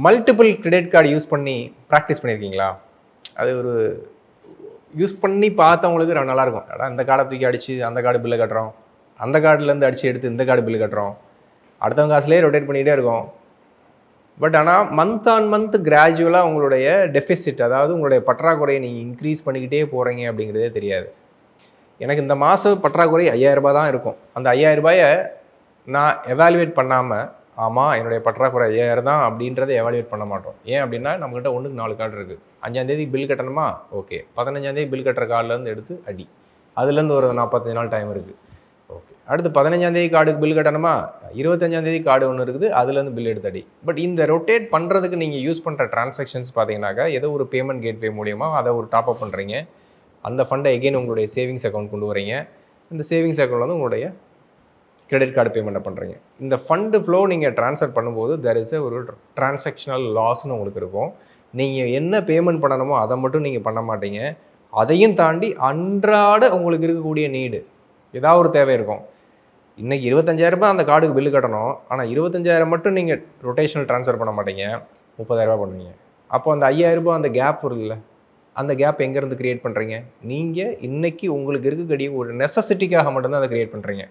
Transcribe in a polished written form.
Multiple credit card use பண்ணி practice பண்ணியிருக்கீங்களா? அது ஒரு யூஸ் பண்ணி பார்த்தவங்களுக்கு நல்லாயிருக்கும். அட இந்த கார்டை தூக்கி அடித்து அந்த கார்டு பில்லை கட்டுறோம், அந்த கார்டுலேருந்து அடித்து எடுத்து இந்த கார்டு பில்லு கட்டுறோம், அடுத்தவங்க காசுலேயே ரொட்டேட் பண்ணிக்கிட்டே இருக்கோம். பட் ஆனால் மந்த் ஆன் மந்த் கிராஜுவலாக உங்களுடைய டெஃபிசிட், அதாவது உங்களுடைய பற்றாக்குறையை நீங்கள் இன்க்ரீஸ் பண்ணிக்கிட்டே போகிறீங்க அப்படிங்கிறதே தெரியாது. எனக்கு இந்த மாதம் பற்றாக்குறை 5000 தான் இருக்கும். அந்த 5000 நான் எவாலுவேட் பண்ணாமல், ஆமாம் என்னுடைய பற்றாக்குறை 5000 தான் அப்படின்றத எவாலுவேட் பண்ண மாட்டோம். ஏன் அப்படின்னா நம்மகிட்ட 1க்கு 4 கார்டு இருக்குது. 5ஆந்தேதி பில் கட்டணுமா? ஓகே. 15ஆந்தேதி பில் கட்டுற கார்டுலேருந்து எடுத்து அடி. அதுலேருந்து ஒரு 45 நாள் டைம் இருக்குது. ஓகே. அடுத்து 15ஆந்தேதி கார்டுக்கு பில் கட்டணுமா? 25ஆந்தேதி கார்டு ஒன்று இருக்குது, அதுலேருந்து பில் எடுத்து அடி. பட் இந்த ரொட்டேட் பண்ணுறதுக்கு நீங்கள் யூஸ் பண்ணுற டிரான்சாக்ஷன்ஸ் பார்த்தீங்கன்னாக்கா, ஏதோ ஒரு பேமெண்ட் கேட்வே மூலியமாக அதை ஒரு டாப்அப் பண்ணுறீங்க. அந்த ஃபண்டை எகெயின் உங்களுடைய சேவிங்ஸ் அக்கௌண்ட் கொண்டு வரீங்க. இந்த சேவிங்ஸ் அக்கௌண்ட் வந்து உங்களுடைய கிரெடிட் கார்டு பேமெண்ட்டை பண்ணுறீங்க. இந்த ஃபண்டு ஃப்ளோ நீங்கள் ட்ரான்ஸ்ஃபர் பண்ணும்போது தெர் இஸ் ஒரு ட்ரான்சாக்ஷனல் லாஸ்ன்னு உங்களுக்கு இருக்கும். நீங்கள் என்ன பேமெண்ட் பண்ணணுமோ அதை மட்டும் நீங்கள் பண்ண மாட்டீங்க. அதையும் தாண்டி அன்றாட உங்களுக்கு இருக்கக்கூடிய நீடு, ஏதாவது ஒரு தேவை இருக்கும். இன்றைக்கி 25,000 அந்த கார்டுக்கு பில்லு கட்டணும். ஆனால் 25,000 மட்டும் நீங்கள் ரொட்டேஷனல் ட்ரான்ஸ்ஃபர் பண்ண மாட்டீங்க, 30,000 பண்ணுவீங்க. அப்போ அந்த 5,000 அந்த கேப் வருதுல்ல, அந்த கேப் எங்கேருந்து க்ரியேட் பண்ணுறீங்க? நீங்கள் இன்றைக்கி உங்களுக்கு இருக்கக்கூடிய ஒரு நெசசிட்டிக்காக மட்டும்தான் அதை க்ரியேட் பண்ணுறீங்க.